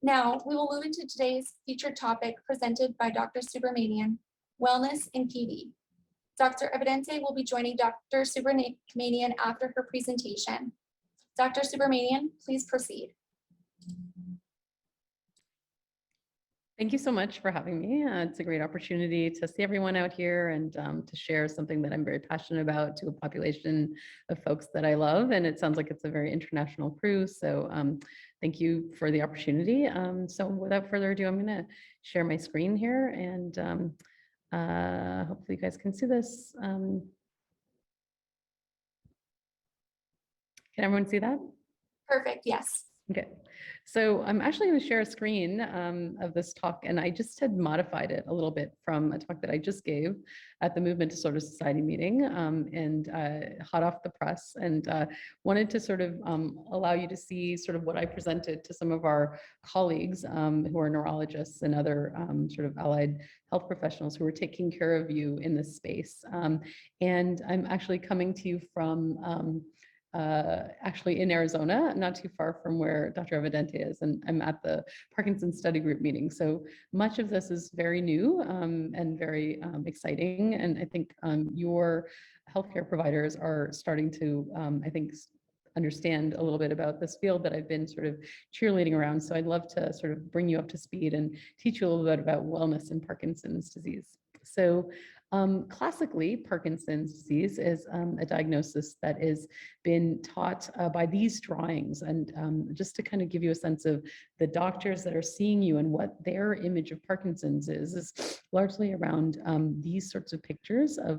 Now, we will move into today's featured topic presented by Dr. Subramanian, Wellness in PD. Dr. Evidente will be joining Dr. Subramanian after her presentation. Dr. Subramanian, please proceed. Thank you so much for having me. It's a great opportunity to see everyone out here and to share something that I'm very passionate about to a population of folks that I love. And it sounds like it's a very international crew. So thank you for the opportunity. So without further ado, I'm going to share my screen here and hopefully you guys can see this. Can everyone see that? Perfect, yes. Okay, so I'm actually going to share a screen of this talk, and I just had modified it a little bit from a talk that I just gave at the Movement Disorder Society meeting, and hot off the press, and wanted to sort of allow you to see sort of what I presented to some of our colleagues who are neurologists and other sort of allied health professionals who are taking care of you in this space. And I'm actually coming to you from actually in Arizona, not too far from where Dr. Evidente is, and I'm at the Parkinson study group meeting. So much of this is very new and very exciting. And I think your healthcare providers are starting to, I think, understand a little bit about this field that I've been sort of cheerleading around. So I'd love to sort of bring you up to speed and teach you a little bit about wellness in Parkinson's disease. So classically, Parkinson's disease is a diagnosis that has been taught by these drawings. And just to kind of give you a sense of the doctors that are seeing you and what their image of Parkinson's is largely around these sorts of pictures of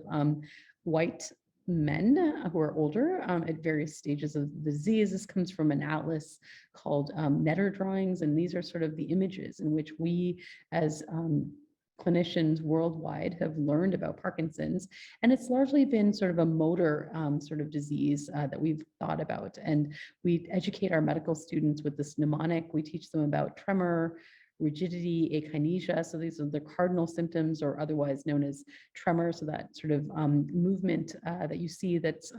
white men who are older at various stages of the disease. This comes from an atlas called Netter drawings. And these are sort of the images in which we as clinicians worldwide have learned about Parkinson's, and it's largely been sort of a motor sort of disease that we've thought about. And we educate our medical students with this mnemonic. We teach them about tremor, rigidity, akinesia. So these are the cardinal symptoms, or otherwise known as tremor. So that sort of movement that you see that's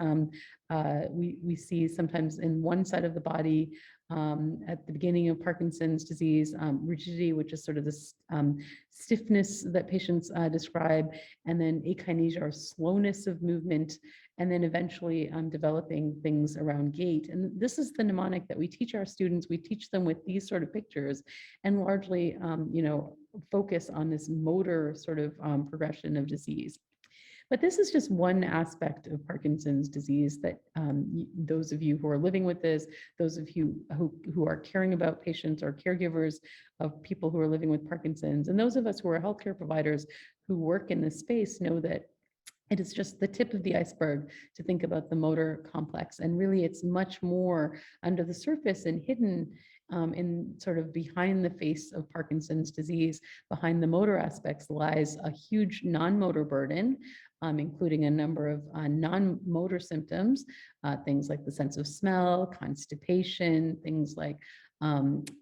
we see sometimes in one side of the body at the beginning of Parkinson's disease, rigidity, which is sort of this stiffness that patients describe, and then akinesia, or slowness of movement, and then eventually developing things around gait. And this is the mnemonic that we teach our students. We teach them with these sort of pictures, and largely, you know, focus on this motor sort of progression of disease. But this is just one aspect of Parkinson's disease that those of you who are living with this, those of you who are caring about patients or caregivers of people who are living with Parkinson's, and those of us who are healthcare providers who work in this space know that it is just the tip of the iceberg to think about the motor complex. And really, it's much more under the surface and hidden in sort of behind the face of Parkinson's disease. Behind the motor aspects lies a huge non-motor burden, including a number of non-motor symptoms, things like the sense of smell, constipation, things like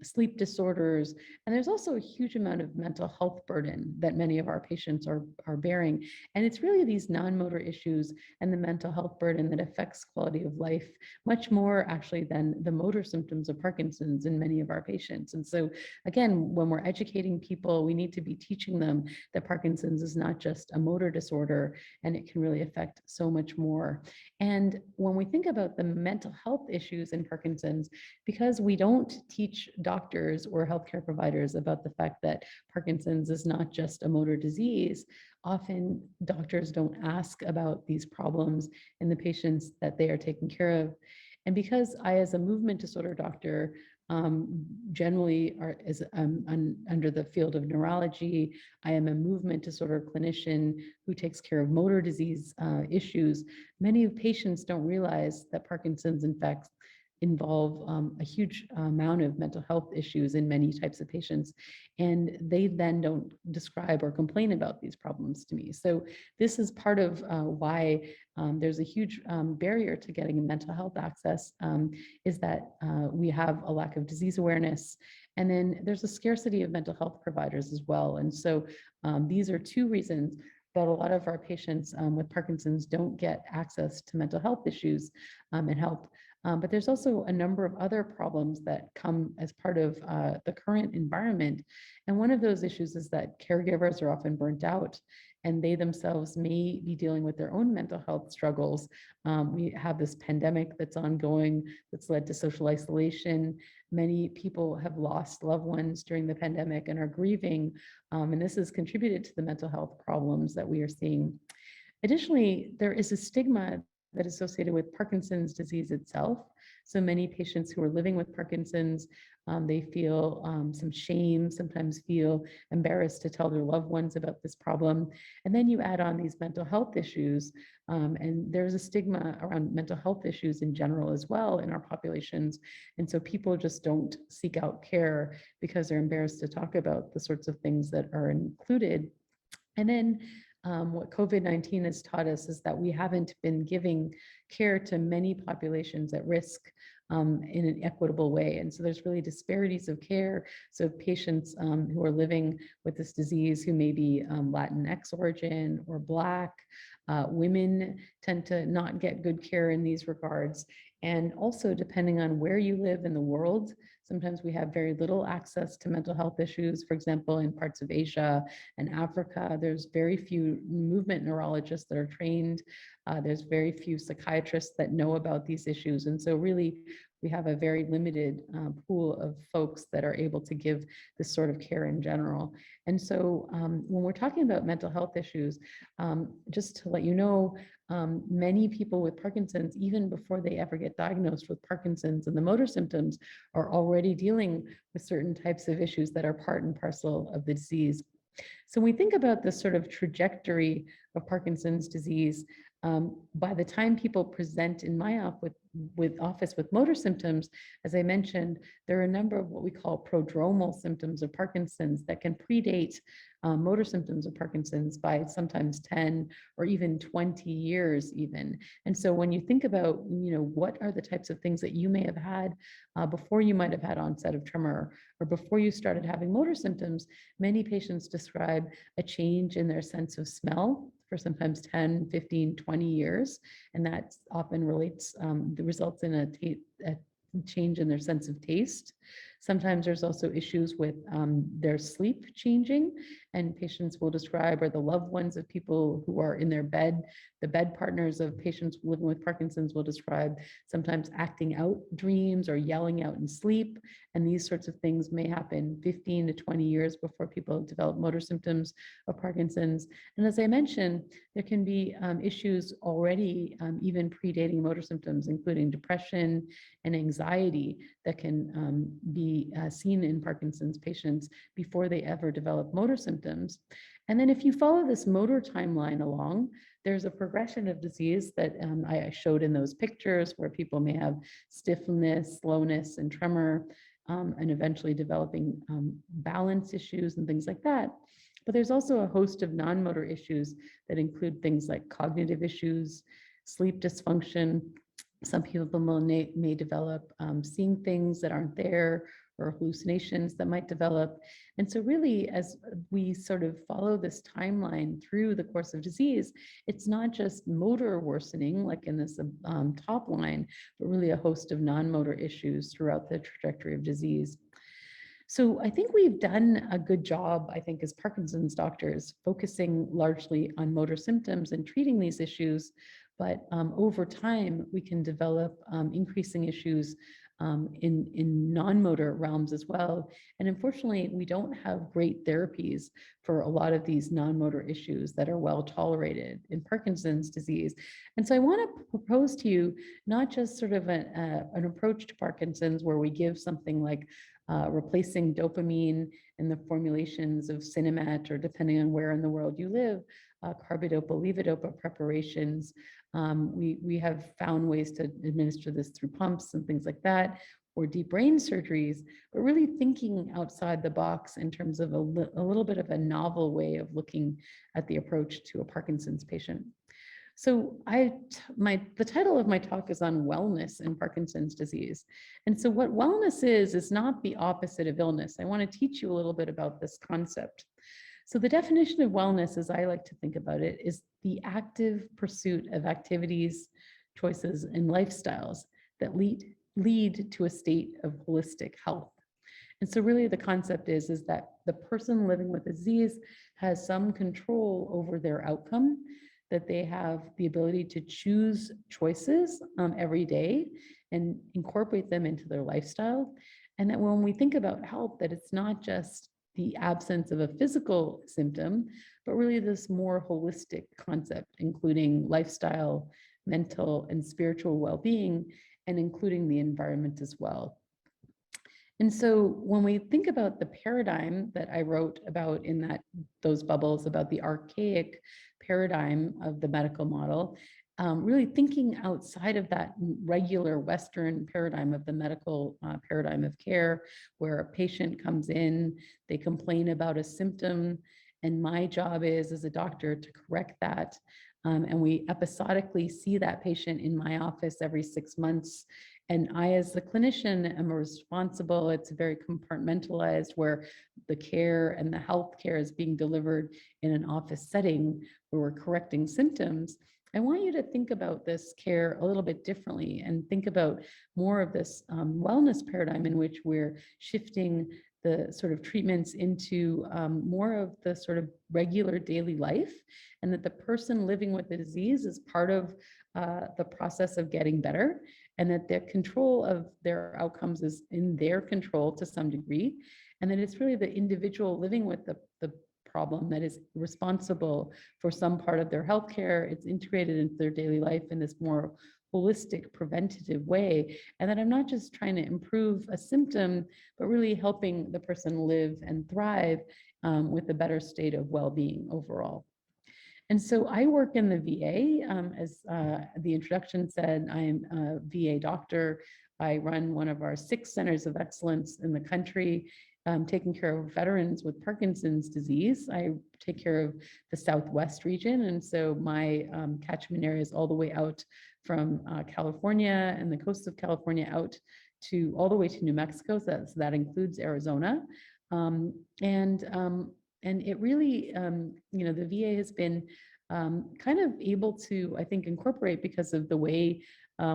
sleep disorders. And there's also a huge amount of mental health burden that many of our patients are bearing. And it's really these non-motor issues and the mental health burden that affects quality of life much more actually than the motor symptoms of Parkinson's in many of our patients. And so again, when we're educating people, we need to be teaching them that Parkinson's is not just a motor disorder, and it can really affect so much more. And when we think about the mental health issues in Parkinson's, because we don't teach doctors or healthcare providers about the fact that Parkinson's is not just a motor disease, often doctors don't ask about these problems in the patients that they are taking care of. And because I, as a movement disorder doctor, generally is under the field of neurology, I am a movement disorder clinician who takes care of motor disease issues. Many of patients don't realize that Parkinson's, in fact, involve a huge amount of mental health issues in many types of patients, and they then don't describe or complain about these problems to me. So this is part of why there's a huge barrier to getting mental health access, is that we have a lack of disease awareness, and then there's a scarcity of mental health providers as well. And so these are two reasons that a lot of our patients with Parkinson's don't get access to mental health issues and help. But there's also a number of other problems that come as part of the current environment. And one of those issues is that caregivers are often burnt out and they themselves may be dealing with their own mental health struggles. We have this pandemic that's ongoing that's led to social isolation. Many people have lost loved ones during the pandemic and are grieving, and this has contributed to the mental health problems that we are seeing. Additionally, there is a stigma that is associated with Parkinson's disease itself. So many patients who are living with Parkinson's, they feel some shame, sometimes feel embarrassed to tell their loved ones about this problem. And then you add on these mental health issues, and there's a stigma around mental health issues in general as well in our populations. And so people just don't seek out care because they're embarrassed to talk about the sorts of things that are included. And then what COVID-19 has taught us is that we haven't been giving care to many populations at risk in an equitable way. And so there's really disparities of care. So patients who are living with this disease who may be Latinx origin or Black, women tend to not get good care in these regards. And also depending on where you live in the world, sometimes we have very little access to mental health issues. For example, in parts of Asia and Africa, there's very few movement neurologists that are trained. There's very few psychiatrists that know about these issues. And so really, we have a very limited pool of folks that are able to give this sort of care in general. And so when we're talking about mental health issues, just to let you know, many people with Parkinson's, even before they ever get diagnosed with Parkinson's and the motor symptoms, are already dealing with certain types of issues that are part and parcel of the disease. So when we think about the sort of trajectory of Parkinson's disease, by the time people present in my office with motor symptoms, as I mentioned, there are a number of what we call prodromal symptoms of Parkinson's that can predate motor symptoms of Parkinson's by sometimes 10 or even 20 years even. And so when you think about, what are the types of things that you may have had before you might have had onset of tremor or before you started having motor symptoms, many patients describe a change in their sense of smell for sometimes 10, 15, 20 years. And that often results in a change in their sense of taste. Sometimes there's also issues with their sleep changing, and patients will describe, or the loved ones of people who are in their bed, the bed partners of patients living with Parkinson's will describe sometimes acting out dreams or yelling out in sleep. And these sorts of things may happen 15 to 20 years before people develop motor symptoms of Parkinson's. And as I mentioned, there can be issues already even predating motor symptoms, including depression and anxiety that can be seen in Parkinson's patients before they ever develop motor symptoms. And then if you follow this motor timeline along, there's a progression of disease that I showed in those pictures where people may have stiffness, slowness, and tremor, and eventually developing balance issues and things like that. But there's also a host of non-motor issues that include things like cognitive issues, sleep dysfunction. Some people may develop seeing things that aren't there, or hallucinations that might develop. And so really, as we sort of follow this timeline through the course of disease, it's not just motor worsening, like in this top line, but really a host of non-motor issues throughout the trajectory of disease. So I think we've done a good job, I think, as Parkinson's doctors, focusing largely on motor symptoms and treating these issues. But over time, we can develop increasing issues in non-motor realms as well. And unfortunately, we don't have great therapies for a lot of these non-motor issues that are well tolerated in Parkinson's disease. And so I want to propose to you not just sort of an approach to Parkinson's where we give something like replacing dopamine in the formulations of Cinemat, or depending on where in the world you live, carbidopa, levodopa preparations. We have found ways to administer this through pumps and things like that, or deep brain surgeries, but really thinking outside the box in terms of a little bit of a novel way of looking at the approach to a Parkinson's patient. So the title of my talk is on wellness in Parkinson's disease. And so what wellness is not the opposite of illness. I want to teach you a little bit about this concept. So the definition of wellness, as I like to think about it, is the active pursuit of activities, choices, and lifestyles that lead to a state of holistic health. And so really the concept is that the person living with disease has some control over their outcome, that they have the ability to choose choices every day and incorporate them into their lifestyle. And that when we think about health, that it's not just the absence of a physical symptom, but really this more holistic concept, including lifestyle, mental and spiritual well-being, and including the environment as well. And so when we think about the paradigm that I wrote about in those bubbles about the archaic paradigm of the medical model, really thinking outside of that regular Western paradigm of the medical paradigm of care, where a patient comes in, they complain about a symptom, and my job is as a doctor to correct that. And we episodically see that patient in my office every 6 months. And I, as the clinician, am responsible. It's very compartmentalized, where the care and the health care is being delivered in an office setting where we're correcting symptoms. I want you to think about this care a little bit differently and think about more of this wellness paradigm in which we're shifting the sort of treatments into more of the sort of regular daily life, and that the person living with the disease is part of the process of getting better, and that the control of their outcomes is in their control to some degree, and that it's really the individual living with the problem that is responsible for some part of their healthcare. It's integrated into their daily life in this more holistic, preventative way, and that I'm not just trying to improve a symptom, but really helping the person live and thrive with a better state of well-being overall. And so I work in the VA. As the introduction said, I am a VA doctor. I run one of our 6 centers of excellence in the country, taking care of veterans with Parkinson's disease. I take care of the Southwest region. And so my catchment area is all the way out from California and the coast of California out to all the way to New Mexico. So that includes Arizona. And it really, the VA has been kind of able to, I think, incorporate, because of the way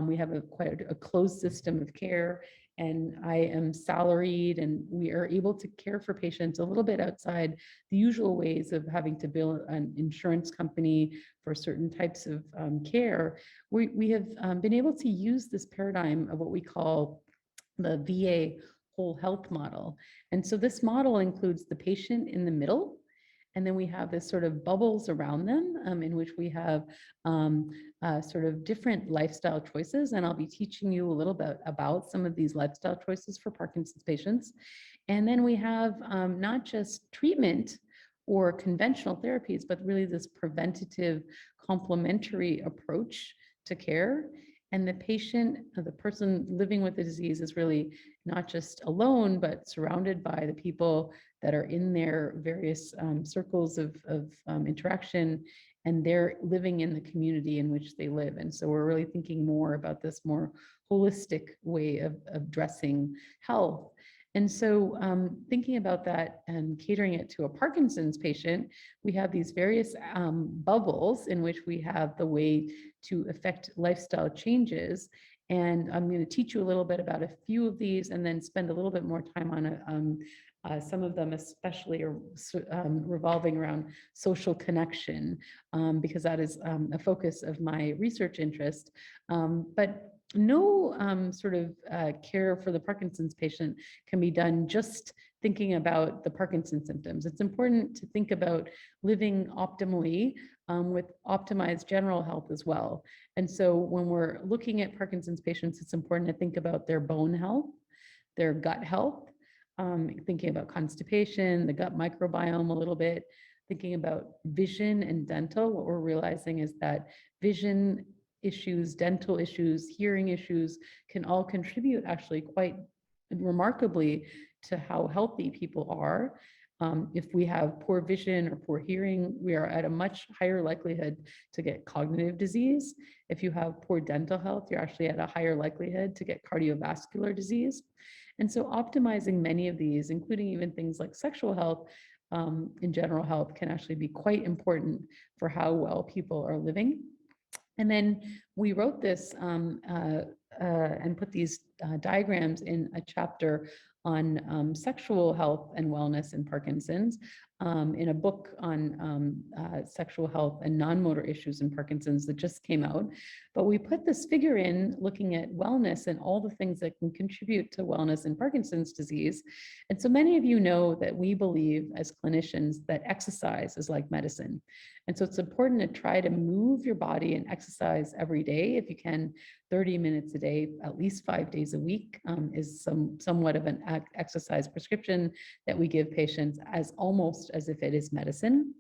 we have quite a closed system of care, and I am salaried, and we are able to care for patients a little bit outside the usual ways of having to bill an insurance company for certain types of care. We have been able to use this paradigm of what we call the VA whole health model. And so this model includes the patient in the middle, and then we have this sort of bubbles around them in which we have sort of different lifestyle choices. And I'll be teaching you a little bit about some of these lifestyle choices for Parkinson's patients. And then we have not just treatment or conventional therapies, but really this preventative complementary approach to care. And the patient, the person living with the disease, is really not just alone, but surrounded by the people that are in their various circles of interaction, and they're living in the community in which they live. And so we're really thinking more about this more holistic way of addressing health. And so thinking about that and catering it to a Parkinson's patient, we have these various bubbles in which we have the way to affect lifestyle changes. And I'm going to teach you a little bit about a few of these, and then spend a little bit more time on some of them, especially revolving around social connection, because that is a focus of my research interest. But no sort of care for the Parkinson's patient can be done just thinking about the Parkinson's symptoms. It's important to think about living optimally with optimized general health as well. And so when we're looking at Parkinson's patients, it's important to think about their bone health, their gut health, thinking about constipation, the gut microbiome a little bit, thinking about vision and dental. What we're realizing is that vision issues, dental issues, hearing issues can all contribute actually quite remarkably to how healthy people are. If we have poor vision or poor hearing, we are at a much higher likelihood to get cognitive disease. If you have poor dental health, you're actually at a higher likelihood to get cardiovascular disease. And so optimizing many of these, including even things like sexual health and general health, can actually be quite important for how well people are living. And then we wrote this and put these diagrams in a chapter on sexual health and wellness in Parkinson's, in a book on sexual health and non-motor issues in Parkinson's that just came out. But we put this figure in looking at wellness and all the things that can contribute to wellness in Parkinson's disease. And so many of you know that we believe as clinicians that exercise is like medicine. And so it's important to try to move your body and exercise every day. If you can, 30 minutes a day, at least 5 days a week, is somewhat of an exercise prescription that we give patients as almost as if it is medicine.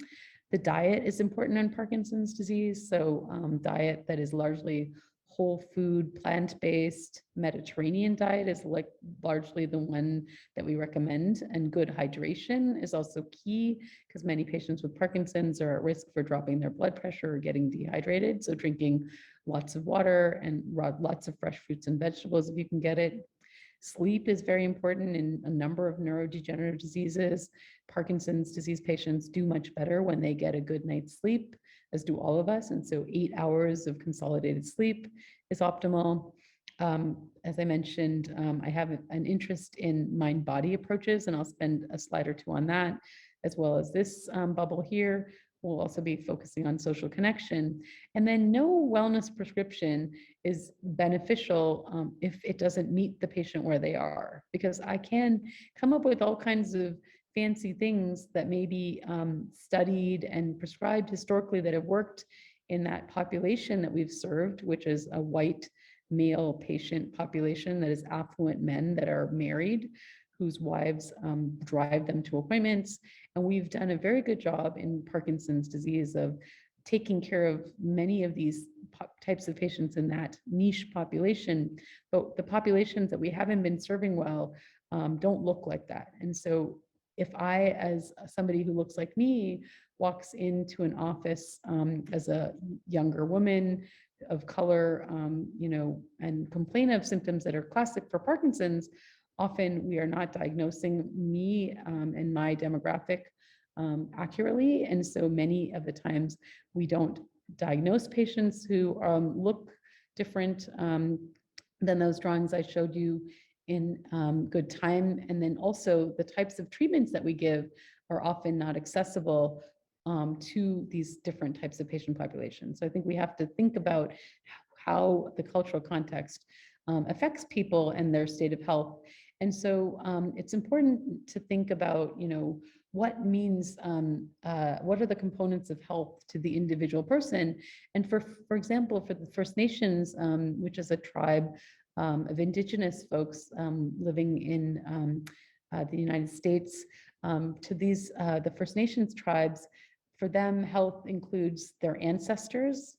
The diet is important in Parkinson's disease. So diet that is largely whole food, plant-based. Mediterranean diet is like largely the one that we recommend. And good hydration is also key because many patients with Parkinson's are at risk for dropping their blood pressure or getting dehydrated. So drinking lots of water and lots of fresh fruits and vegetables if you can get it. Sleep is very important in a number of neurodegenerative diseases. Parkinson's disease patients do much better when they get a good night's sleep, as do all of us. And so 8 hours of consolidated sleep is optimal. As I mentioned, I have an interest in mind-body approaches, and I'll spend a slide or two on that, as well as this bubble here. We'll also be focusing on social connection. And then no wellness prescription is beneficial if it doesn't meet the patient where they are, because I can come up with all kinds of fancy things that may be studied and prescribed historically that have worked in that population that we've served, which is a white male patient population that is affluent men that are married, whose wives drive them to appointments. And we've done a very good job in Parkinson's disease of taking care of many of these types of patients in that niche population. But the populations that we haven't been serving well don't look like that. And so if I, as somebody who looks like me, walks into an office as a younger woman of color, and complain of symptoms that are classic for Parkinson's, often we are not diagnosing me and my demographic accurately. And so many of the times we don't diagnose patients who look different than those drawings I showed you in good time. And then also the types of treatments that we give are often not accessible to these different types of patient populations. So I think we have to think about how the cultural context affects people and their state of health. And so it's important to think about, what means, what are the components of health to the individual person? And for example, for the First Nations, which is a tribe of Indigenous folks living in the United States, to these, the First Nations tribes, for them, health includes their ancestors,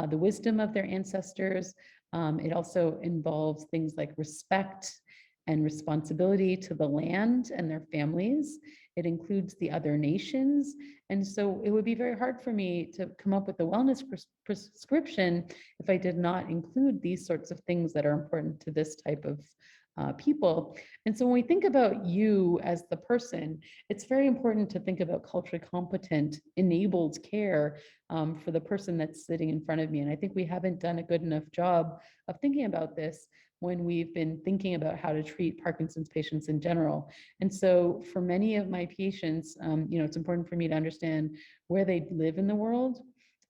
the wisdom of their ancestors. It also involves things like respect and responsibility to the land and their families. It includes the other nations. And so it would be very hard for me to come up with a wellness prescription if I did not include these sorts of things that are important to this type of people. And so when we think about you as the person, it's very important to think about culturally competent, enabled care for the person that's sitting in front of me. And I think we haven't done a good enough job of thinking about this when we've been thinking about how to treat Parkinson's patients in general. And so for many of my patients, it's important for me to understand where they live in the world,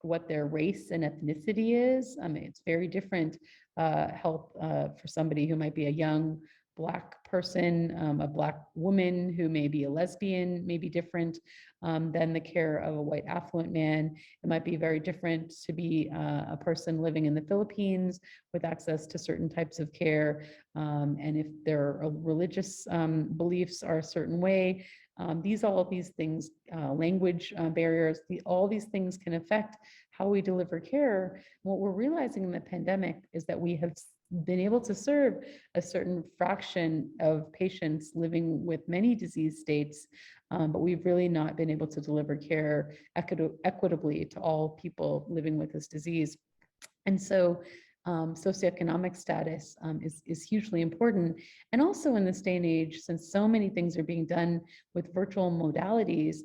what their race and ethnicity is. I mean, it's very different health for somebody who might be a young Black person, a Black woman who may be a lesbian, may be different than the care of a white affluent man. It might be very different to be a person living in the Philippines with access to certain types of care. And if their religious beliefs are a certain way, all of these things, language barriers, all these things can affect how we deliver care. What we're realizing in the pandemic is that we have been able to serve a certain fraction of patients living with many disease states, but we've really not been able to deliver care equitably to all people living with this disease. And so socioeconomic status is hugely important. And also in this day and age, since so many things are being done with virtual modalities,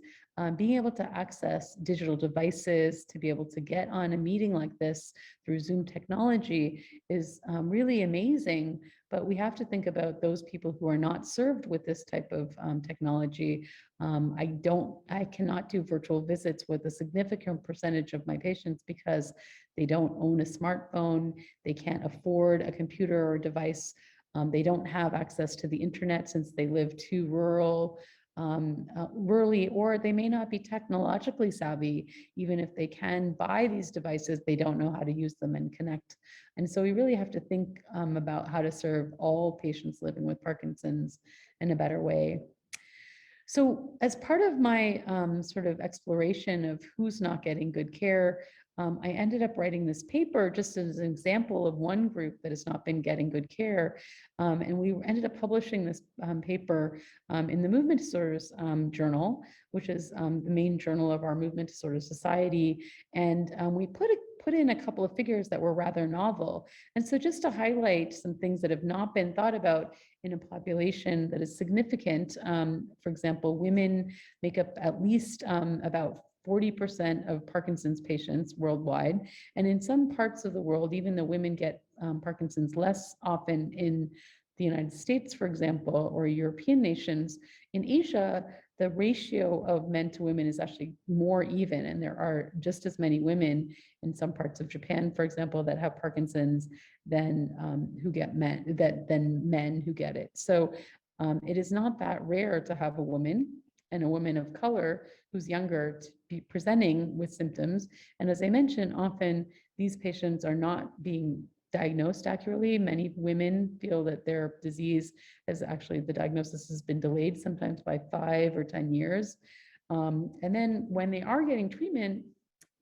being able to access digital devices, to be able to get on a meeting like this through Zoom technology is really amazing. But we have to think about those people who are not served with this type of technology. I cannot do virtual visits with a significant percentage of my patients because they don't own a smartphone, they can't afford a computer or device, they don't have access to the internet since they live too rurally, or they may not be technologically savvy. Even if they can buy these devices, they don't know how to use them and connect. And so we really have to think about how to serve all patients living with Parkinson's in a better way. So as part of my sort of exploration of who's not getting good care, I ended up writing this paper just as an example of one group that has not been getting good care. And we ended up publishing this paper in the Movement Disorders Journal, which is the main journal of our Movement Disorders Society. And we put in a couple of figures that were rather novel. And so just to highlight some things that have not been thought about in a population that is significant, for example, women make up at least about 40% of Parkinson's patients worldwide. And in some parts of the world, even though women get Parkinson's less often in the United States, for example, or European nations, in Asia, the ratio of men to women is actually more even. And there are just as many women in some parts of Japan, for example, that have Parkinson's than men who get it. So it is not that rare to have a woman, and a woman of color who's younger, to be presenting with symptoms. And as I mentioned, often these patients are not being diagnosed accurately. Many women feel that their disease has actually, the diagnosis has been delayed sometimes by 5 or 10 years. And then when they are getting treatment,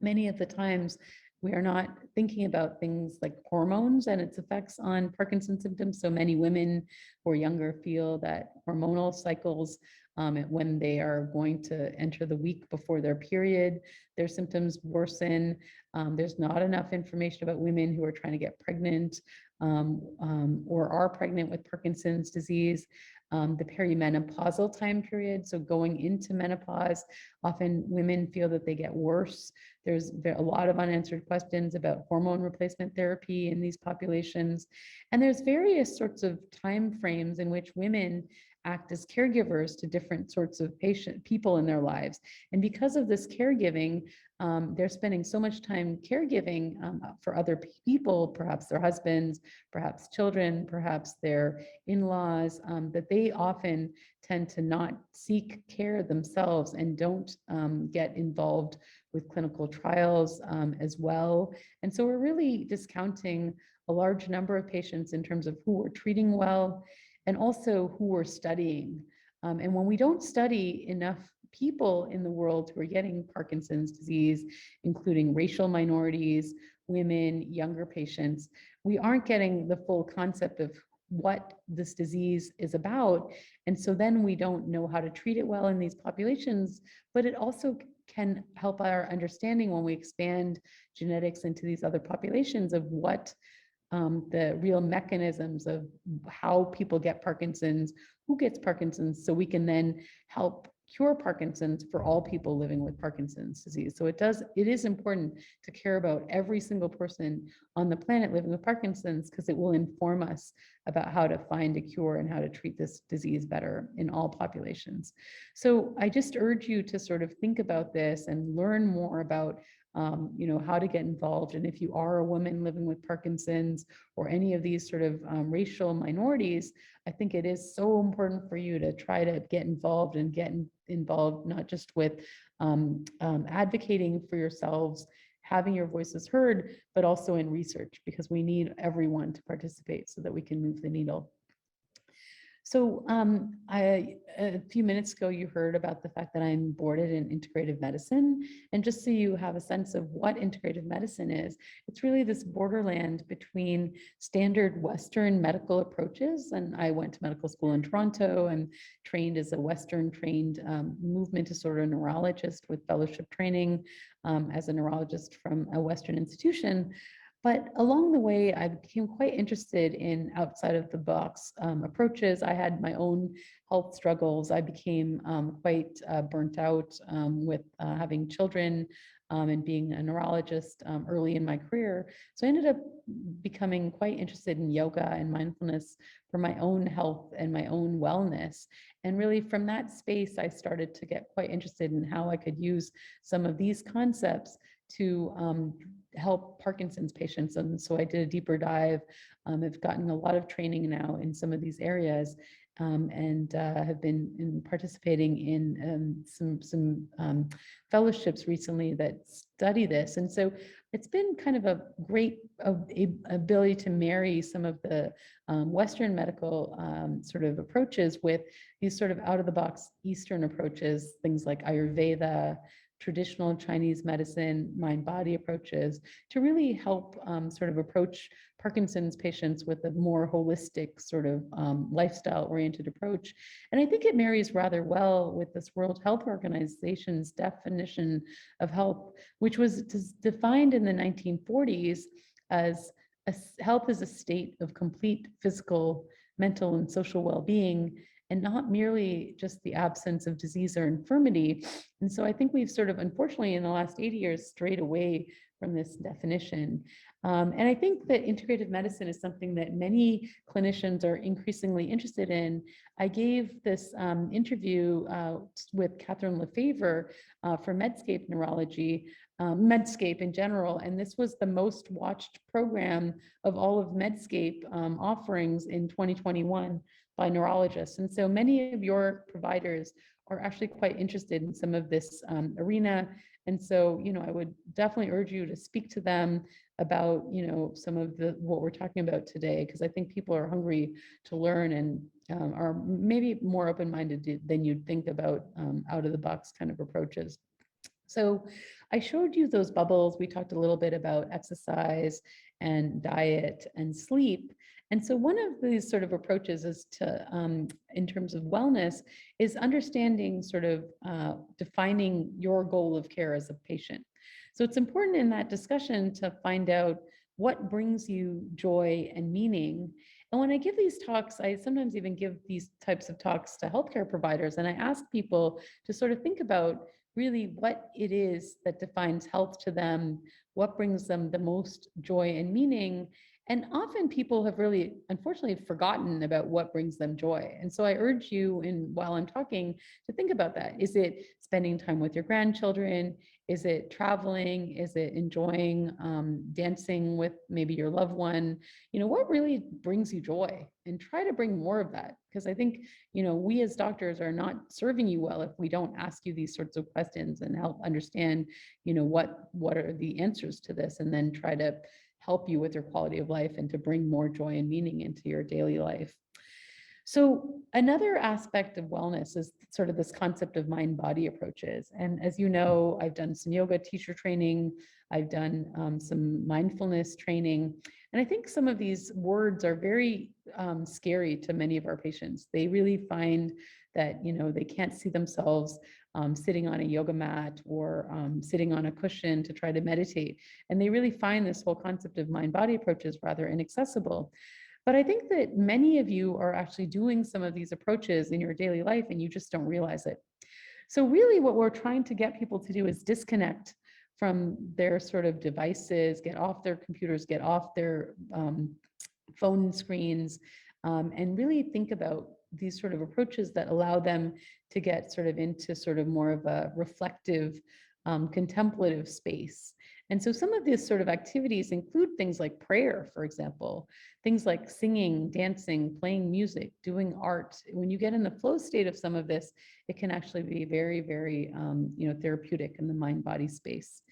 many of the times we are not thinking about things like hormones and its effects on Parkinson's symptoms. So many women who are younger feel that hormonal cycles, when they are going to enter the week before their period, their symptoms worsen. There's not enough information about women who are trying to get pregnant or are pregnant with Parkinson's disease. The perimenopausal time period, so going into menopause, often women feel that they get worse. There's a lot of unanswered questions about hormone replacement therapy in these populations. And there's various sorts of time frames in which women act as caregivers to different sorts of people in their lives. And because of this caregiving, they're spending so much time caregiving for other people, perhaps their husbands, perhaps children, perhaps their in-laws, that they often tend to not seek care themselves and don't get involved with clinical trials as well. And so we're really discounting a large number of patients in terms of who we're treating well and also who we're studying. And when we don't study enough people in the world who are getting Parkinson's disease, including racial minorities, women, younger patients, we aren't getting the full concept of what this disease is about. And so then we don't know how to treat it well in these populations, but it also can help our understanding when we expand genetics into these other populations of what the real mechanisms of how people get Parkinson's, who gets Parkinson's, so we can then help cure Parkinson's for all people living with Parkinson's disease. So it is important to care about every single person on the planet living with Parkinson's, because it will inform us about how to find a cure and how to treat this disease better in all populations. So I just urge you to sort of think about this and learn more about how to get involved. And if you are a woman living with Parkinson's or any of these sort of racial minorities, I think it is so important for you to try to get involved and get involved, not just with advocating for yourselves, having your voices heard, but also in research, because we need everyone to participate so that we can move the needle. So a few minutes ago, you heard about the fact that I'm boarded in integrative medicine. And just so you have a sense of what integrative medicine is, it's really this borderland between standard Western medical approaches. And I went to medical school in Toronto and trained as a Western trained movement disorder neurologist with fellowship training as a neurologist from a Western institution. But along the way, I became quite interested in outside of the box approaches. I had my own health struggles. I became quite burnt out with having children and being a neurologist early in my career. So I ended up becoming quite interested in yoga and mindfulness for my own health and my own wellness. And really from that space, I started to get quite interested in how I could use some of these concepts to help Parkinson's patients. And so I did a deeper dive. I've gotten a lot of training now in some of these areas and have been participating in some fellowships recently that study this. And so it's been kind of a great ability to marry some of the Western medical sort of approaches with these sort of out of the box Eastern approaches, things like Ayurveda, traditional Chinese medicine, mind-body approaches to really help sort of approach Parkinson's patients with a more holistic sort of lifestyle-oriented approach. And I think it marries rather well with this World Health Organization's definition of health, which was defined in the 1940s as health is a state of complete physical, mental, and social well-being, and not merely just the absence of disease or infirmity. And so I think we've sort of, unfortunately, in the last 80 years, strayed away from this definition. And I think that integrative medicine is something that many clinicians are increasingly interested in. I gave this interview with Catherine Lefevre for Medscape Neurology, Medscape in general, and this was the most watched program of all of Medscape offerings in 2021 by neurologists. And so many of your providers are actually quite interested in some of this arena. And so, I would definitely urge you to speak to them about, some of what we're talking about today, because I think people are hungry to learn and are maybe more open-minded than you'd think about out of the box kind of approaches. So I showed you those bubbles. We talked a little bit about exercise and diet and sleep. And so one of these sort of approaches is to, in terms of wellness, is understanding sort of defining your goal of care as a patient. So it's important in that discussion to find out what brings you joy and meaning. And when I give these talks, I sometimes even give these types of talks to healthcare providers, and I ask people to sort of think about really what it is that defines health to them, what brings them the most joy and meaning. And often people have really, unfortunately, forgotten about what brings them joy. And so I urge you, while I'm talking, to think about that. Is it spending time with your grandchildren? Is it traveling? Is it enjoying dancing with maybe your loved one? What really brings you joy? And try to bring more of that. Because I think, we as doctors are not serving you well if we don't ask you these sorts of questions and help understand, what are the answers to this, and then try to help you with your quality of life and to bring more joy and meaning into your daily life. So another aspect of wellness is sort of this concept of mind-body approaches. And as you know, I've done some yoga teacher training. I've done some mindfulness training. And I think some of these words are very scary to many of our patients. They really find that, they can't see themselves sitting on a yoga mat or sitting on a cushion to try to meditate. And they really find this whole concept of mind-body approaches rather inaccessible. But I think that many of you are actually doing some of these approaches in your daily life and you just don't realize it. So really what we're trying to get people to do is disconnect from their sort of devices, get off their computers, get off their phone screens, and really think about these sort of approaches that allow them to get sort of into sort of more of a reflective, contemplative space. And so some of these sort of activities include things like prayer, for example, things like singing, dancing, playing music, doing art. When you get in the flow state of some of this, it can actually be very, very, therapeutic in the mind-body space.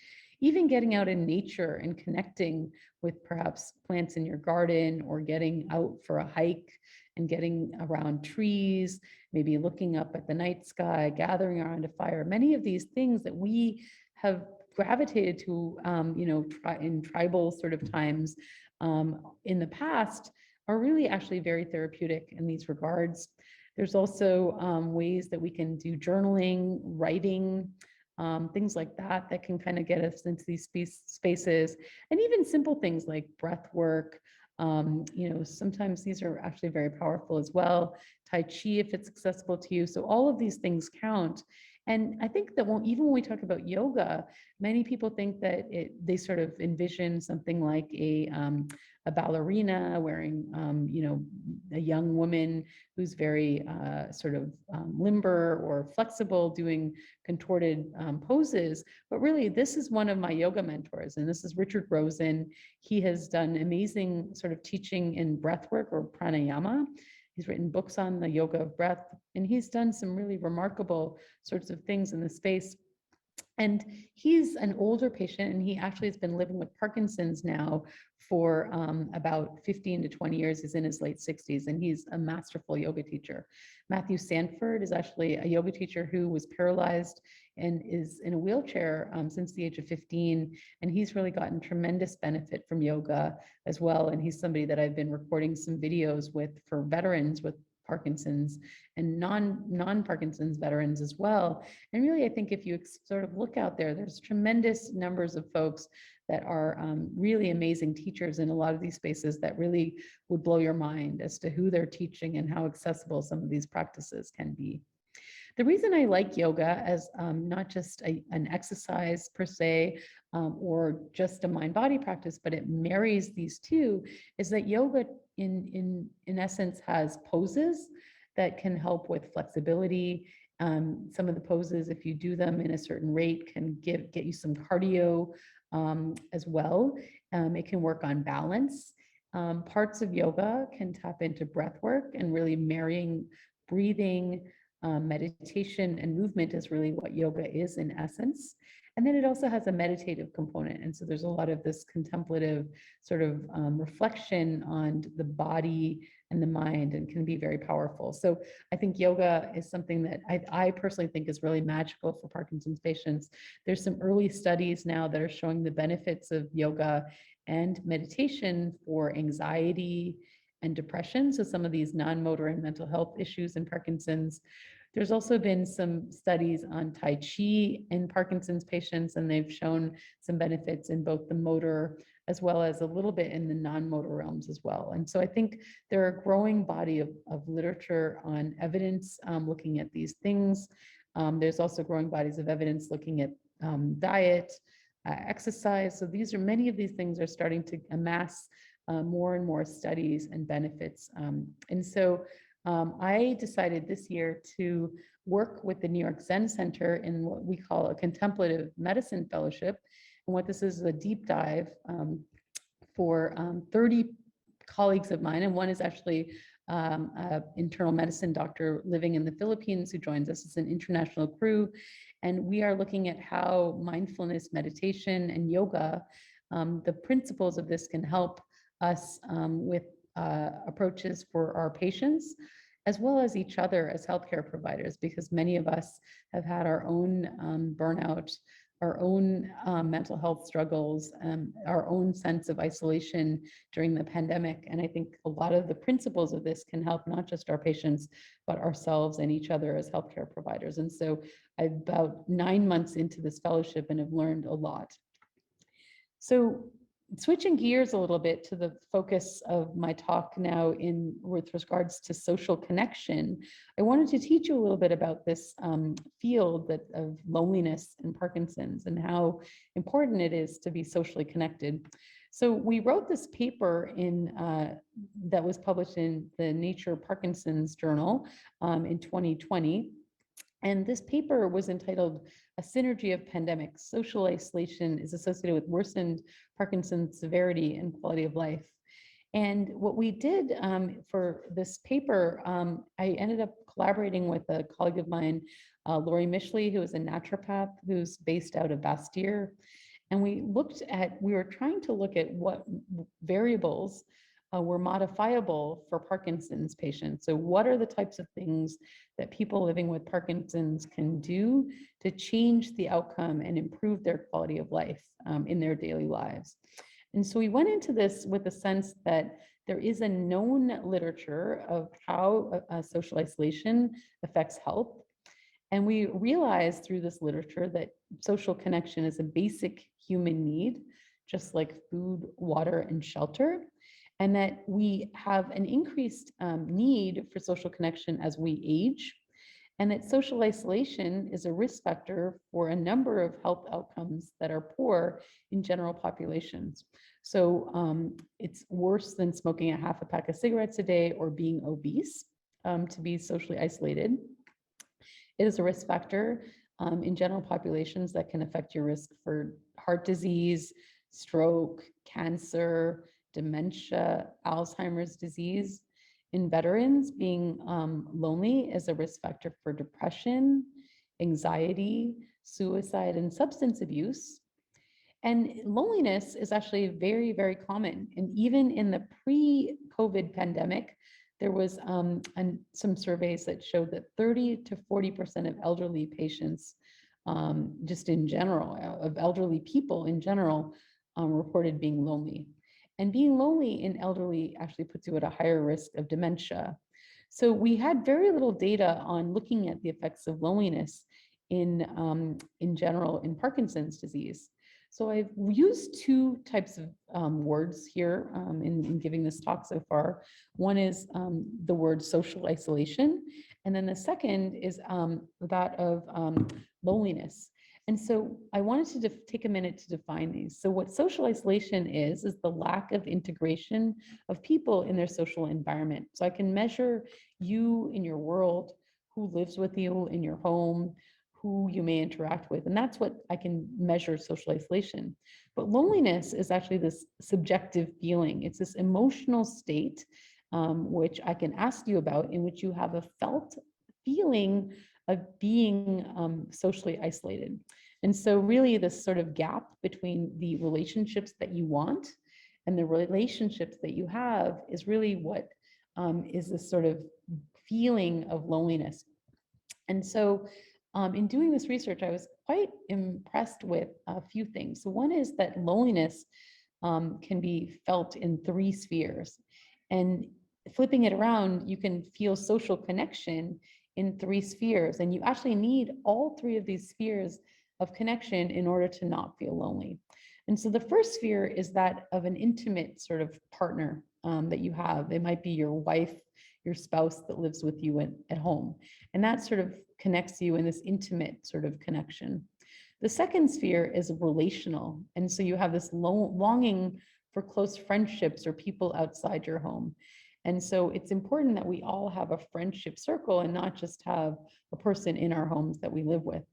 Even getting out in nature and connecting with perhaps plants in your garden, or getting out for a hike and getting around trees, maybe looking up at the night sky, gathering around a fire. Many of these things that we have gravitated to, in tribal sort of times in the past are really actually very therapeutic in these regards. There's also ways that we can do journaling, writing, things like that can kind of get us into these spaces, and even simple things like breath work. Sometimes these are actually very powerful as well. Taichi, if it's accessible to you. So all of these things count. And I think that even when we talk about yoga, many people think that they sort of envision something like a ballerina wearing, a young woman who's very sort of limber or flexible, doing contorted poses. But really, this is one of my yoga mentors, and this is Richard Rosen. He has done amazing sort of teaching in breath work or pranayama. He's written books on the yoga of breath, and he's done some really remarkable sorts of things in the space. And he's an older patient, and he actually has been living with Parkinson's now for about 15 to 20 years. He's in his late 60s, and he's a masterful yoga teacher. Matthew Sanford is actually a yoga teacher who was paralyzed and is in a wheelchair since the age of 15. And he's really gotten tremendous benefit from yoga as well. And he's somebody that I've been recording some videos with for veterans with Parkinson's and non-Parkinson's veterans as well. And really, I think if you sort of look out there, there's tremendous numbers of folks that are really amazing teachers in a lot of these spaces that really would blow your mind as to who they're teaching and how accessible some of these practices can be. The reason I like yoga as not just an exercise per se, or just a mind-body practice, but it marries these two, is that yoga in essence has poses that can help with flexibility. Some of the poses, if you do them in a certain rate, can get you some cardio as well. It can work on balance. Parts of yoga can tap into breath work, and really marrying breathing, meditation, and movement is really what yoga is in essence. And then it also has a meditative component. And so there's a lot of this contemplative sort of reflection on the body and the mind, and can be very powerful. So I think yoga is something that I personally think is really magical for Parkinson's patients. There's some early studies now that are showing the benefits of yoga and meditation for anxiety and depression. So some of these non-motor and mental health issues in Parkinson's. There's also been some studies on Tai Chi in Parkinson's patients, and they've shown some benefits in both the motor as well as a little bit in the non-motor realms as well. And so I think there are a growing body of literature on evidence looking at these things. There's also growing bodies of evidence looking at diet, exercise. So many of these things are starting to amass more and more studies and benefits. And so I decided this year to work with the New York Zen Center in what we call a contemplative medicine fellowship. And what this is a deep dive for 30 colleagues of mine. And one is actually an internal medicine doctor living in the Philippines who joins us. It's an international crew. And we are looking at how mindfulness, meditation, and yoga, the principles of this can help us with approaches for our patients, as well as each other as healthcare providers, because many of us have had our own burnout, our own mental health struggles, our own sense of isolation during the pandemic. And I think a lot of the principles of this can help not just our patients, but ourselves and each other as healthcare providers. And so I'm about 9 months into this fellowship and have learned a lot. So switching gears a little bit to the focus of my talk now with regards to social connection, I wanted to teach you a little bit about this field of loneliness and Parkinson's, and how important it is to be socially connected. So we wrote this paper that was published in the Nature Parkinson's Journal in 2020. And this paper was entitled "A Synergy of Pandemics: Social Isolation is Associated with Worsened Parkinson's Severity and Quality of Life." And what we did for this paper, I ended up collaborating with a colleague of mine, Lori Mishley, who is a naturopath who's based out of Bastyr. And we were trying to look at what variables were modifiable for Parkinson's patients. So what are the types of things that people living with Parkinson's can do to change the outcome and improve their quality of life in their daily lives? And so we went into this with a sense that there is a known literature of how social isolation affects health. And we realized through this literature that social connection is a basic human need, just like food, water, and shelter, and that we have an increased need for social connection as we age, and that social isolation is a risk factor for a number of health outcomes that are poor in general populations. So it's worse than smoking a half a pack of cigarettes a day or being obese to be socially isolated. It is a risk factor in general populations that can affect your risk for heart disease, stroke, cancer, dementia, Alzheimer's disease. In veterans, being lonely is a risk factor for depression, anxiety, suicide, and substance abuse. And loneliness is actually very, very common. And even in the pre-COVID pandemic, there was some surveys that showed that 30 to 40% of elderly patients, just in general, of elderly people in general, reported being lonely. And being lonely in elderly actually puts you at a higher risk of dementia. So we had very little data on looking at the effects of loneliness in general in Parkinson's disease. So I've used two types of words here in giving this talk so far. One is the word social isolation, and then the second is that of loneliness. And so I wanted to take a minute to define these. So what social isolation is the lack of integration of people in their social environment. So I can measure you in your world, who lives with you in your home, who you may interact with. And that's what I can measure social isolation. But loneliness is actually this subjective feeling. It's this emotional state, which I can ask you about, in which you have a felt feeling of being socially isolated. And so really this sort of gap between the relationships that you want and the relationships that you have is really what is this sort of feeling of loneliness. And so in doing this research, I was quite impressed with a few things. So one is that loneliness can be felt in 3 spheres. And flipping it around, you can feel social connection in 3 spheres. And you actually need all 3 of these spheres of connection in order to not feel lonely. And so the first sphere is that of an intimate sort of partner that you have. It might be your wife, your spouse that lives with you at home. And that sort of connects you in this intimate sort of connection. The second sphere is relational. And so you have this longing for close friendships or people outside your home. And so it's important that we all have a friendship circle and not just have a person in our homes that we live with.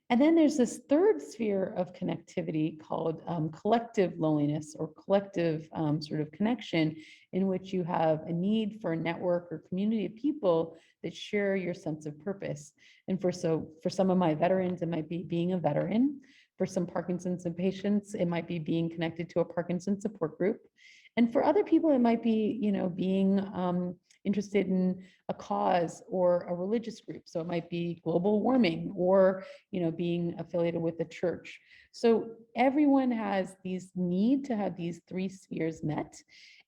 And then there's this third sphere of connectivity called collective loneliness or collective sort of connection, in which you have a need for a network or community of people that share your sense of purpose. And for some of my veterans, it might be being a veteran. For some Parkinson's patients, it might be being connected to a Parkinson's support group. And for other people, it might be, being interested in a cause or a religious group. So it might be global warming or, being affiliated with the church. So everyone has these need to have these 3 spheres met.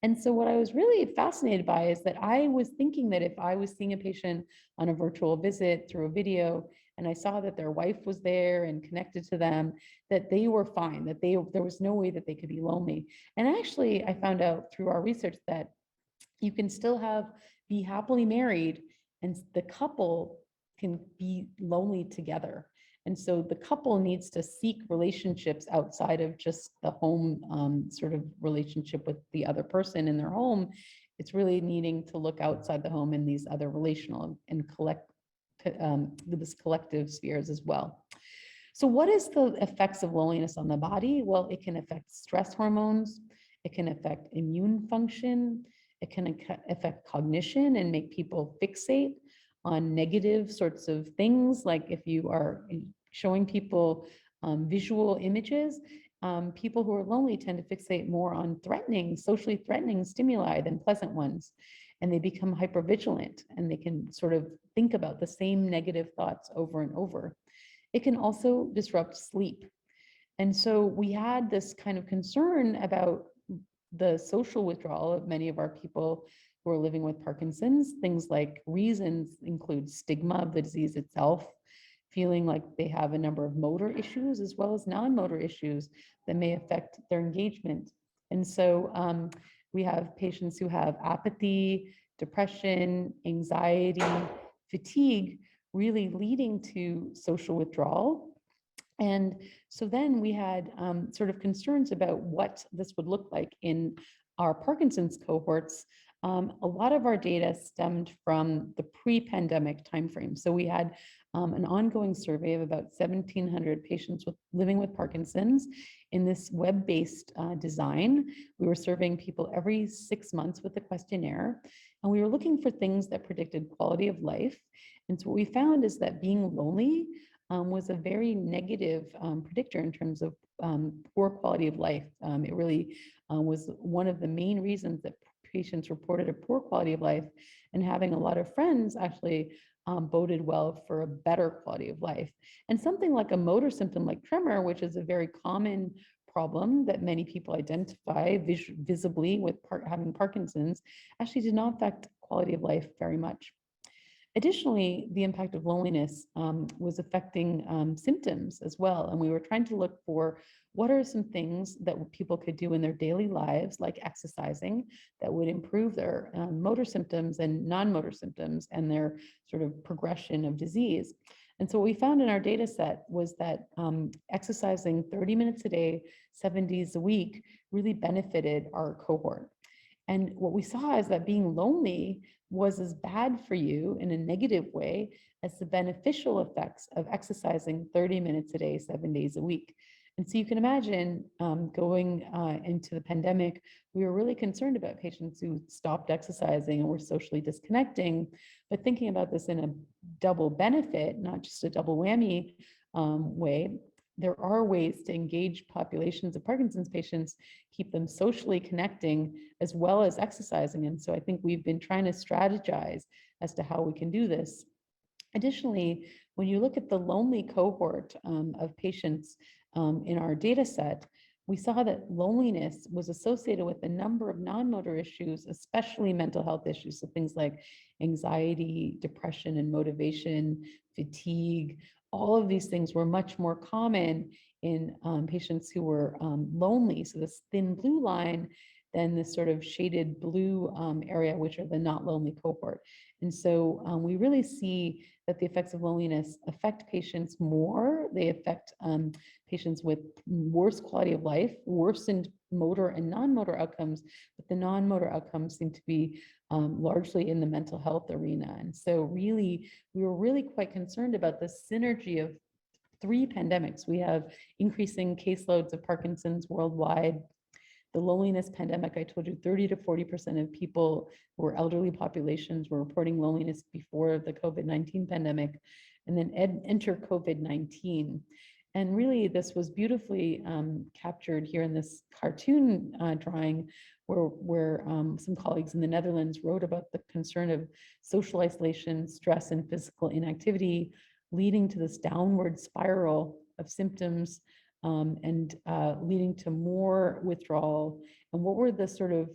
And so what I was really fascinated by is that I was thinking that if I was seeing a patient on a virtual visit through a video, and I saw that their wife was there and connected to them, that they were fine, that there was no way that they could be lonely. And actually, I found out through our research that you can still be happily married, and the couple can be lonely together. And so the couple needs to seek relationships outside of just the home sort of relationship with the other person in their home. It's really needing to look outside the home in these other relational and this collective spheres as well. So what is the effects of loneliness on the body? Well, it can affect stress hormones. It can affect immune function. It can affect cognition and make people fixate on negative sorts of things. Like if you are showing people visual images, people who are lonely tend to fixate more on socially threatening stimuli than pleasant ones. And they become hypervigilant, and they can sort of think about the same negative thoughts over and over. It can also disrupt sleep. And so we had this kind of concern about the social withdrawal of many of our people who are living with Parkinson's. Things like reasons include stigma of the disease itself, feeling like they have a number of motor issues as well as non-motor issues that may affect their engagement. And so we have patients who have apathy, depression, anxiety, fatigue, really leading to social withdrawal. And so then we had sort of concerns about what this would look like in our Parkinson's cohorts. A lot of our data stemmed from the pre-pandemic timeframe. So we had an ongoing survey of about 1,700 patients living with Parkinson's in this web-based design. We were surveying people every 6 months with a questionnaire, and we were looking for things that predicted quality of life. And so what we found is that being lonely was a very negative predictor in terms of poor quality of life. It really was one of the main reasons that patients reported a poor quality of life, and having a lot of friends actually boded well for a better quality of life. And something like a motor symptom like tremor, which is a very common problem that many people identify visibly with having Parkinson's, actually did not affect quality of life very much. Additionally, the impact of loneliness was affecting symptoms as well. And we were trying to look for what are some things that people could do in their daily lives, like exercising, that would improve their motor symptoms and non-motor symptoms and their sort of progression of disease. And so what we found in our data set was that exercising 30 minutes a day, 7 days a week, really benefited our cohort. And what we saw is that being lonely was as bad for you in a negative way as the beneficial effects of exercising 30 minutes a day, 7 days a week. And so you can imagine going into the pandemic, we were really concerned about patients who stopped exercising and were socially disconnecting, but thinking about this in a double benefit, not just a double whammy way. There are ways to engage populations of Parkinson's patients, keep them socially connecting as well as exercising. And so I think we've been trying to strategize as to how we can do this. Additionally, when you look at the lonely cohort of patients in our data set, we saw that loneliness was associated with a number of non-motor issues, especially mental health issues. So things like anxiety, depression and motivation, fatigue, all of these things were much more common in patients who were lonely. So this thin blue line, then this sort of shaded blue area, which are the not lonely cohort. And so we really see that the effects of loneliness affect patients more. They affect patients with worse quality of life, worsened motor and non-motor outcomes, but the non-motor outcomes seem to be largely in the mental health arena. And so really, we were really quite concerned about the synergy of 3 pandemics. We have increasing caseloads of Parkinson's worldwide. The loneliness pandemic, I told you 30 to 40% of people who were elderly populations were reporting loneliness before the COVID-19 pandemic, and then enter COVID-19. And really, this was beautifully captured here in this cartoon drawing, where some colleagues in the Netherlands wrote about the concern of social isolation, stress, and physical inactivity, leading to this downward spiral of symptoms and leading to more withdrawal. And what were the sort of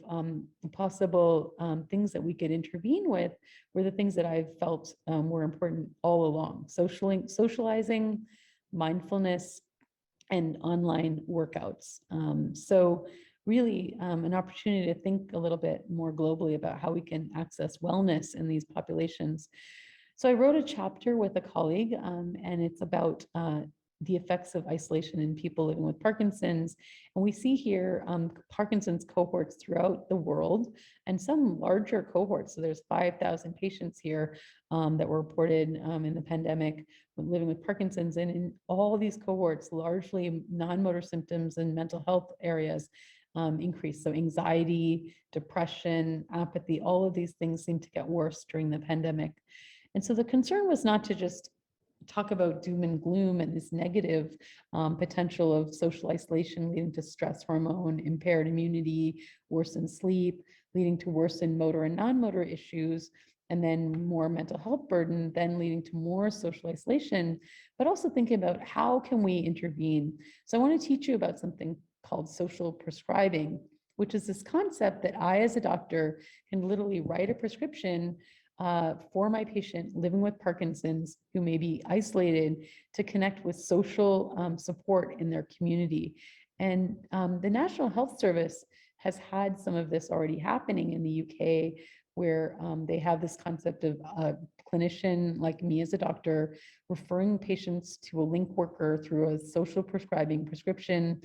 possible things that we could intervene with were the things that I felt were important all along: socializing, mindfulness, and online workouts. So really an opportunity to think a little bit more globally about how we can access wellness in these populations. So I wrote a chapter with a colleague, and it's about the effects of isolation in people living with Parkinson's. And we see here Parkinson's cohorts throughout the world, and some larger cohorts. So there's 5,000 patients here that were reported in the pandemic living with Parkinson's. And in all these cohorts, largely non-motor symptoms and mental health areas increased. So anxiety, depression, apathy, all of these things seem to get worse during the pandemic. And so the concern was not to just talk about doom and gloom and this negative potential of social isolation leading to stress hormone, impaired immunity, worsened sleep, leading to worsened motor and non-motor issues, and then more mental health burden, then leading to more social isolation, but also thinking about how can we intervene. So I want to teach you about something called social prescribing, which is this concept that I, as a doctor, can literally write a prescription for my patient living with Parkinson's who may be isolated to connect with social support in their community. And the National Health Service has had some of this already happening in the UK, where they have this concept of a clinician like me as a doctor referring patients to a link worker through a social prescribing prescription.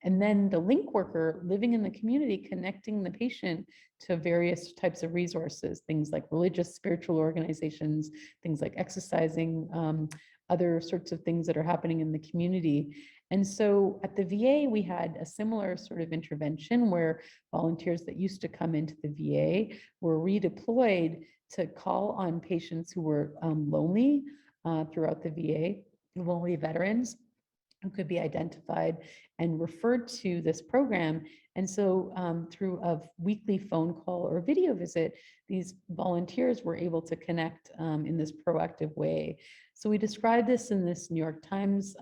And then the link worker living in the community, connecting the patient to various types of resources, things like religious, spiritual organizations, things like exercising, other sorts of things that are happening in the community. And so at the VA, we had a similar sort of intervention where volunteers that used to come into the VA were redeployed to call on patients who were lonely throughout the VA, lonely veterans who could be identified and referred to this program. And so through a weekly phone call or video visit, these volunteers were able to connect in this proactive way. So we described this in this New York Times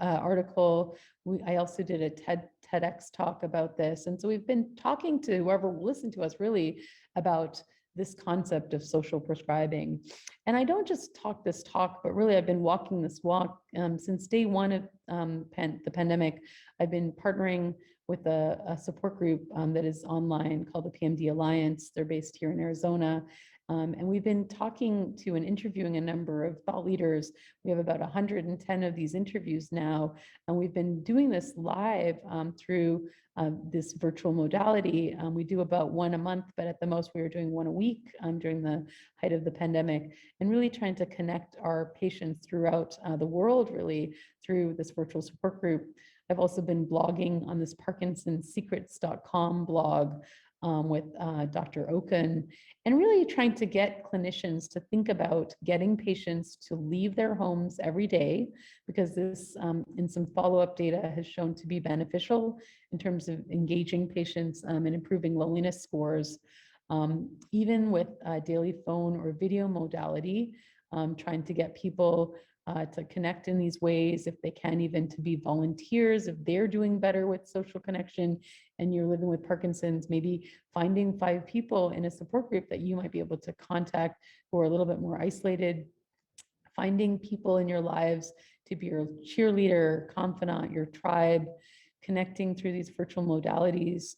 article. I also did a TEDx talk about this. And so we've been talking to whoever will listen to us really about this concept of social prescribing. And I don't just talk this talk, but really I've been walking this walk since day one of the pandemic. I've been partnering with a support group that is online called the PMD Alliance. They're based here in Arizona. And we've been talking to and interviewing a number of thought leaders. We have about 110 of these interviews now, and we've been doing this live through this virtual modality. We do about one a month, but at the most we were doing one a week during the height of the pandemic, and really trying to connect our patients throughout the world, really, through this virtual support group. I've also been blogging on this parkinsonsecrets.com blog with Dr. Oken, and really trying to get clinicians to think about getting patients to leave their homes every day, because this, in some follow-up data, has shown to be beneficial in terms of engaging patients and improving loneliness scores. Even with daily phone or video modality, trying to get people to connect in these ways, if they can, even to be volunteers, if they're doing better with social connection and you're living with Parkinson's, maybe finding 5 people in a support group that you might be able to contact who are a little bit more isolated, finding people in your lives to be your cheerleader, confidant, your tribe, connecting through these virtual modalities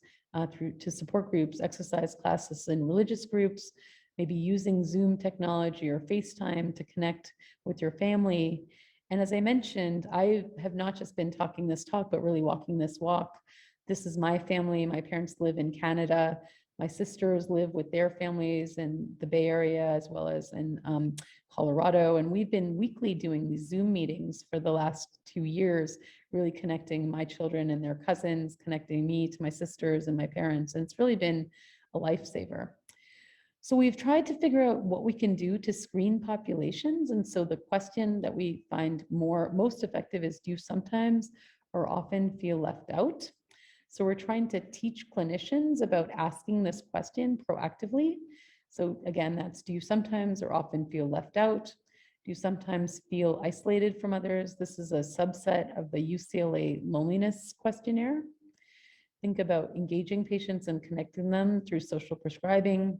through to support groups, exercise classes, and religious groups, maybe using Zoom technology or FaceTime to connect with your family. And as I mentioned, I have not just been talking this talk, but really walking this walk. This is my family. My parents live in Canada. My sisters live with their families in the Bay Area as well as in Colorado. And we've been weekly doing these Zoom meetings for the last 2 years, really connecting my children and their cousins, connecting me to my sisters and my parents. And it's really been a lifesaver. So we've tried to figure out what we can do to screen populations. And so the question that we find most effective is, do you sometimes or often feel left out? So we're trying to teach clinicians about asking this question proactively. So again, that's, do you sometimes or often feel left out? Do you sometimes feel isolated from others? This is a subset of the UCLA loneliness questionnaire. Think about engaging patients and connecting them through social prescribing.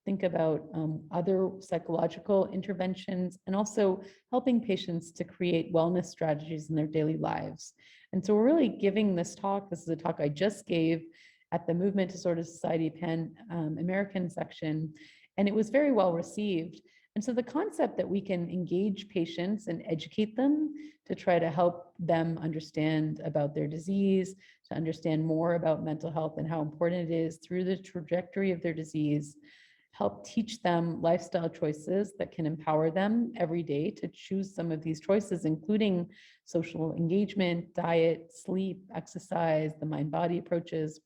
Think about other psychological interventions, and also helping patients to create wellness strategies in their daily lives. And so we're really giving this talk. This is a talk I just gave at the Movement Disorder Society Pan American section, and it was very well received. And so the concept that we can engage patients and educate them to try to help them understand about their disease, to understand more about mental health and how important it is through the trajectory of their disease, help teach them lifestyle choices that can empower them every day to choose some of these choices, including social engagement, diet, sleep, exercise, the mind-body approaches.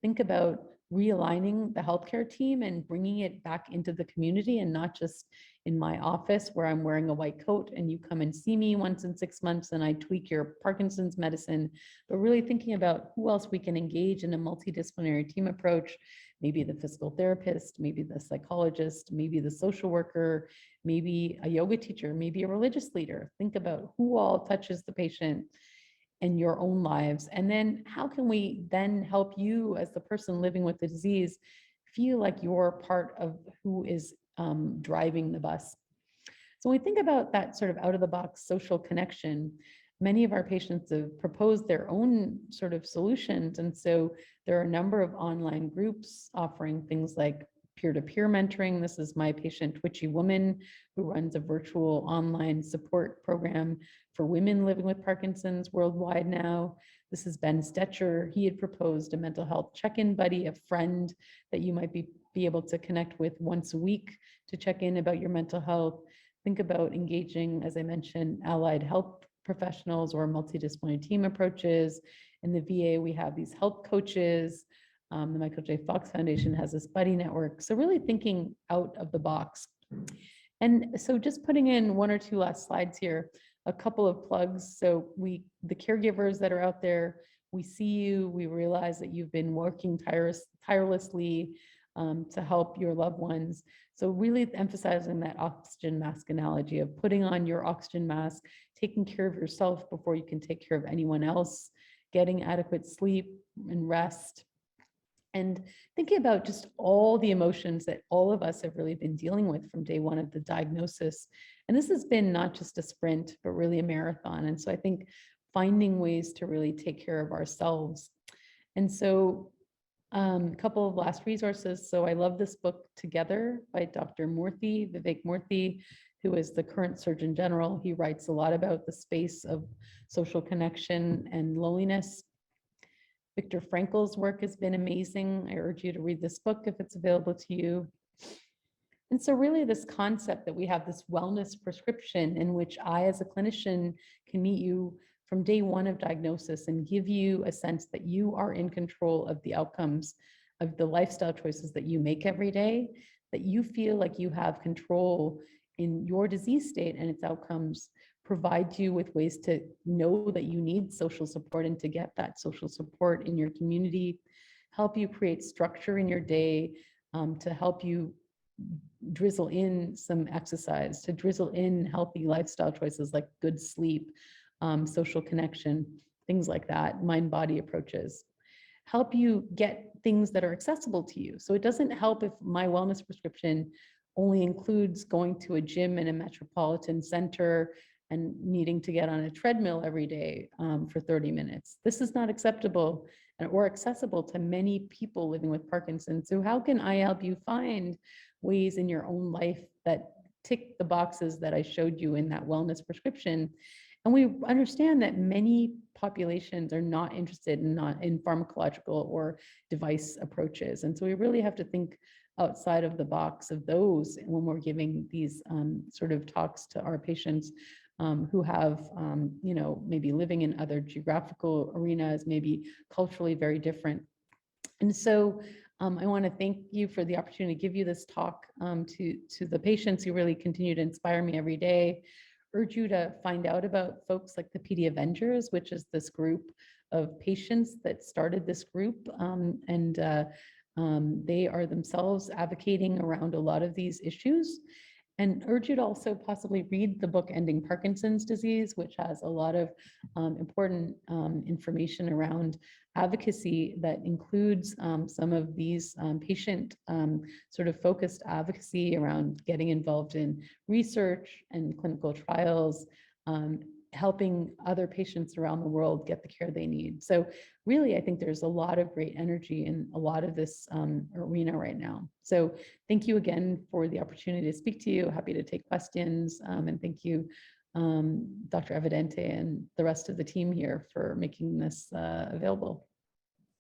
Think about realigning the healthcare team and bringing it back into the community, and not just in my office where I'm wearing a white coat and you come and see me once in 6 months and I tweak your Parkinson's medicine, but really thinking about who else we can engage in a multidisciplinary team approach. Maybe the physical therapist, maybe the psychologist, maybe the social worker, maybe a yoga teacher, maybe a religious leader. Think about who all touches the patient in your own lives. And then how can we then help you as the person living with the disease feel like you're part of who is driving the bus. So when we think about that sort of out of the box social connection, many of our patients have proposed their own sort of solutions. And so there are a number of online groups offering things like peer-to-peer mentoring. This is my patient, Twitchy Woman, who runs a virtual online support program for women living with Parkinson's worldwide now. This is Ben Stetcher. He had proposed a mental health check-in buddy, a friend that you might be able to connect with once a week to check in about your mental health. Think about engaging, as I mentioned, allied health professionals or multidisciplinary team approaches. In the VA, we have these health coaches. The Michael J. Fox Foundation has this buddy network. So really thinking out of the box. And so just putting in one or two last slides here, a couple of plugs. So the caregivers that are out there, we see you, we realize that you've been working tirelessly to help your loved ones. So really emphasizing that oxygen mask analogy of putting on your oxygen mask, taking care of yourself before you can take care of anyone else, getting adequate sleep and rest, and thinking about just all the emotions that all of us have really been dealing with from day one of the diagnosis. And this has been not just a sprint, but really a marathon. And so I think finding ways to really take care of ourselves. And so a couple of last resources. So I love this book, Together, by Dr. Murthy, Vivek Murthy, who is the current Surgeon General. He writes a lot about the space of social connection and loneliness. Viktor Frankl's work has been amazing. I urge you to read this book if it's available to you. And so really this concept that we have this wellness prescription in which I, as a clinician, can meet you from day one of diagnosis and give you a sense that you are in control of the outcomes of the lifestyle choices that you make every day, that you feel like you have control in your disease state and its outcomes, provide you with ways to know that you need social support and to get that social support in your community, help you create structure in your day, to help you drizzle in some exercise, to drizzle in healthy lifestyle choices like good sleep, social connection, things like that, mind-body approaches. Help you get things that are accessible to you. So it doesn't help if my wellness prescription only includes going to a gym in a metropolitan center and needing to get on a treadmill every day for 30 minutes. This is not acceptable or accessible to many people living with Parkinson's. So how can I help you find ways in your own life that tick the boxes that I showed you in that wellness prescription? And we understand that many populations are not interested in pharmacological or device approaches. And so we really have to think outside of the box of those when we're giving these sort of talks to our patients who have, maybe living in other geographical arenas, maybe culturally very different. And so I want to thank you for the opportunity to give you this talk to the patients who really continue to inspire me every day. Urge you to find out about folks like the PD Avengers, which is this group of patients that started this group. They are themselves advocating around a lot of these issues. And urge you to also possibly read the book Ending Parkinson's Disease, which has a lot of important information around advocacy that includes some of these patient sort of focused advocacy around getting involved in research and clinical trials, helping other patients around the world get the care they need. So really, I think there's a lot of great energy in a lot of this arena right now. So thank you again for the opportunity to speak to you. Happy to take questions. And thank you, Dr. Evidente and the rest of the team here for making this available.